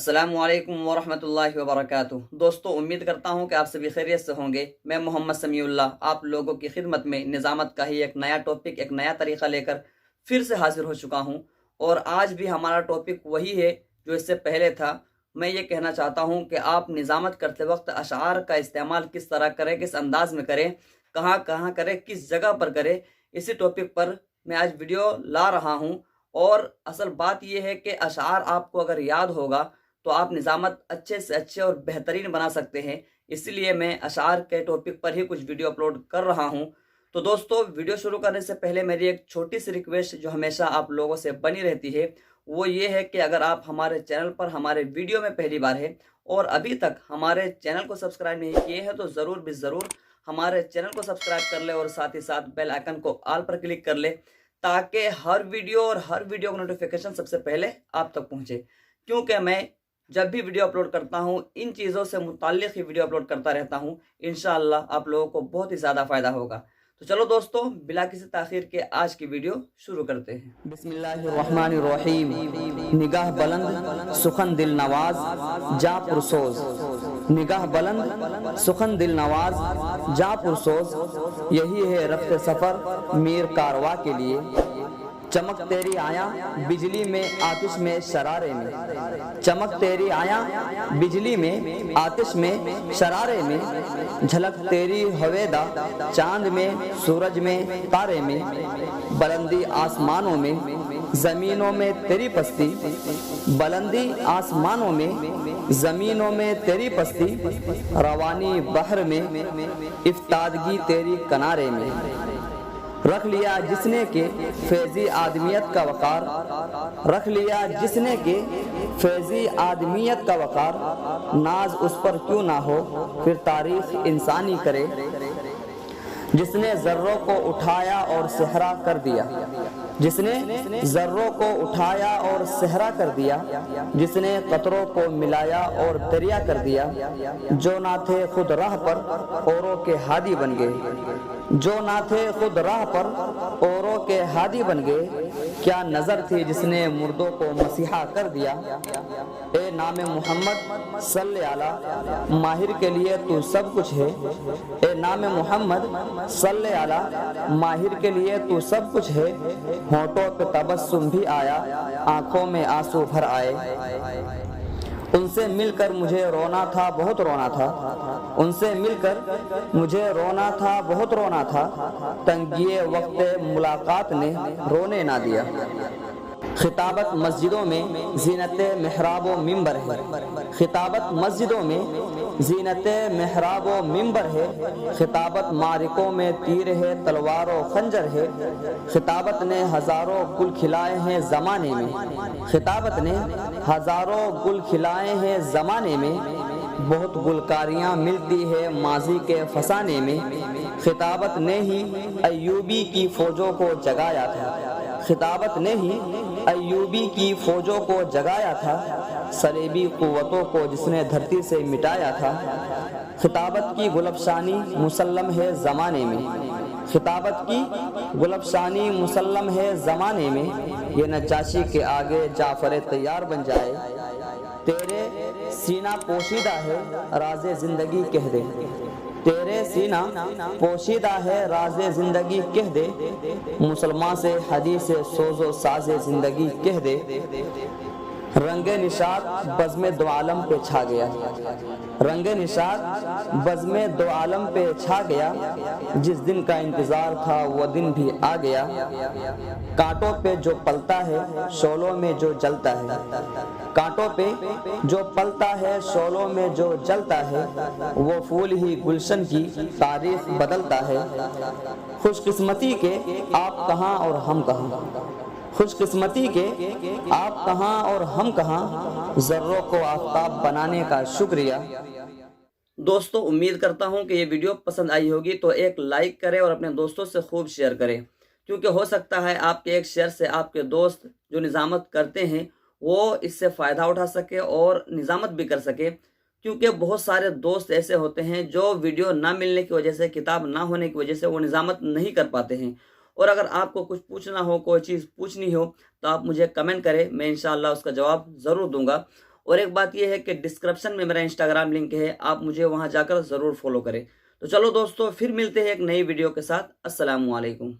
अस्सलामु अलैकुम वरहमतुल्लाहि वबरकातुह। दोस्तों, उम्मीद करता हूँ कि आप सभी खैरियत से होंगे। मैं मोहम्मद समीउल्लाह आप लोगों की खिदमत में निज़ामत का ही एक नया टॉपिक, एक नया तरीक़ा लेकर फिर से हाजिर हो चुका हूँ। और आज भी हमारा टॉपिक वही है जो इससे पहले था। मैं ये कहना चाहता हूँ कि आप निज़ामत करते वक्त अशआर का इस्तेमाल किस तरह करें, किस अंदाज में करें, कहाँ कहाँ करें, किस जगह पर करें, इसी टॉपिक पर मैं आज वीडियो ला रहा हूँ। और असल बात यह है कि अशआर आपको अगर याद होगा तो आप निज़ामत अच्छे से अच्छे और बेहतरीन बना सकते हैं। इसलिए मैं अशआर के टॉपिक पर ही कुछ वीडियो अपलोड कर रहा हूं। तो दोस्तों, वीडियो शुरू करने से पहले मेरी एक छोटी सी रिक्वेस्ट जो हमेशा आप लोगों से बनी रहती है, वो ये है कि अगर आप हमारे चैनल पर हमारे वीडियो में पहली बार है और अभी तक हमारे चैनल को सब्सक्राइब नहीं किए हैं तो ज़रूर भी ज़रूर हमारे चैनल को सब्सक्राइब कर ले और साथ ही साथ बेल आइकन को ऑल पर क्लिक कर ले, ताकि हर वीडियो का नोटिफिकेशन सबसे पहले आप तक पहुँचे। क्योंकि मैं जब भी वीडियो अपलोड करता हूं, इन चीज़ों से मुताल्लिक़ ही वीडियो अपलोड करता रहता हूं। इंशाअल्लाह आप लोगों को बहुत ही ज़्यादा फ़ायदा होगा। तो चलो दोस्तों, बिला किसी ताख़ीर के आज की वीडियो शुरू करते हैं। बिस्मिल्लाहिर्रहमानिर्रहीम। निगाह बुलंद सुखन दिल नवाज जा पुरसोज। निगाह बुलंद सुखन दिल नवाज जा पुरसोज। यही है रफ्ते सफ़र मीर कारवा के लिए। चमक तेरी आया बिजली में आतिश में शरारे में। चमक तेरी आया बिजली में आतिश में शरारे में। झलक तेरी हवेदा चांद में सूरज में तारे में। बुलंदी आसमानों में ज़मीनों में तेरी पस्ती। बुलंदी आसमानों में ज़मीनों में तेरी पस्ती। रवानी बहर में इफ्तादगी तेरी किनारे में। रख लिया जिसने के फैज़ी आदमियत का वक़ार। रख लिया जिसने के फैज़ी आदमियत का वक़ार। नाज उस पर क्यों ना हो फिर तारीख़ इंसानी करे। जिसने ज़र्रों को उठाया और सहरा कर दिया। जिसने ज़र्रों को उठाया और सहरा कर दिया। जिसने कतरों को मिलाया और दरिया कर दिया। जो ना थे खुद राह पर औरों के हादी बन गए। जो ना थे खुद राह पर औरों के हादी बन गए। क्या नज़र थी जिसने मुर्दों को मसीहा कर दिया। ए नाम मोहम्मद सल्ले अला माहिर के लिए तू सब कुछ है। ए नाम मोहम्मद सल्ले अला माहिर के लिए तू सब कुछ है। होंठों पे तबस्सुम भी आया आंखों में आंसू भर आए। उनसे मिलकर मुझे रोना था बहुत रोना था। उनसे मिलकर मुझे रोना था बहुत रोना था। तंगिए वक्त मुलाकात ने रोने ना दिया। खिताबत मस्जिदों में ज़ीनत महराब व मिंबर है। खिताबत मस्जिदों में ज़ीनत महराब व मिंबर है। खिताबत मारिकों में तीर है तलवार व खंजर है। खिताबत ने हज़ारों गुल खिलाए हैं ज़माने में। खिताबत ने हज़ारों गुल खिलाए हैं ज़माने में। बहुत गुलकारियाँ मिलती है माजी के फसाने में। खिताबत ने ही अय्यूबी की फ़ौजों को जगाया था। खिताबत ने ही अय्यूबी की फ़ौजों को जगाया था। सलेबी क़ुव्वतों को जिसने धरती से मिटाया था। खिताबत की गुलफशानी मुसल्लम है ज़माने में। खिताबत की गुलफशानी मुसल्लम है ज़माने में। ये नज्जाशी के आगे जाफ़र तैयार बन जाए। तेरे सीना पोशीदा है राज़े ज़िंदगी कह दे। तेरे सीना पोशीदा है राज़े ज़िंदगी कह दे। मुसलमान से हदीस सोज़ो साज़े ज़िंदगी कह दे। रंगे निशात बज़्मे दो आलम पे छा गया। रंगे निशात बज़्मे दो आलम पे छा गया। जिस दिन का इंतज़ार था वो दिन भी आ गया। कांटों पे जो पलता है शोलों में जो जलता है। कांटों पे जो पलता है शोलों में जो जलता है। वो फूल ही गुलशन की तारीख बदलता है। खुशकिस्मती के आप कहाँ और हम कहाँ। खुशकिस्मती के आप कहाँ और हम कहाँ। ज़र्रों को आफ़ताब बनाने का शुक्रिया। दोस्तों, उम्मीद करता हूँ कि ये वीडियो पसंद आई होगी, तो एक लाइक करें और अपने दोस्तों से खूब शेयर करें। क्योंकि हो सकता है आपके एक शेयर से आपके दोस्त जो निज़ामत करते हैं वो इससे फ़ायदा उठा सके और निज़ामत भी कर सके। क्योंकि बहुत सारे दोस्त ऐसे होते हैं जो वीडियो ना मिलने की वजह से, किताब ना होने की वजह से वो निज़ामत नहीं कर पाते हैं। और अगर आपको कुछ पूछना हो, कोई चीज़ पूछनी हो, तो आप मुझे कमेंट करें, मैं इंशाअल्लाह उसका जवाब ज़रूर दूंगा। اور ایک بات یہ ہے کہ ڈسکرپشن میں میرا انسٹاگرام لنک ہے، آپ مجھے وہاں جا کر ضرور فالو کریں۔ تو چلو دوستو، پھر ملتے ہیں ایک نئی ویڈیو کے ساتھ۔ السلام علیکم۔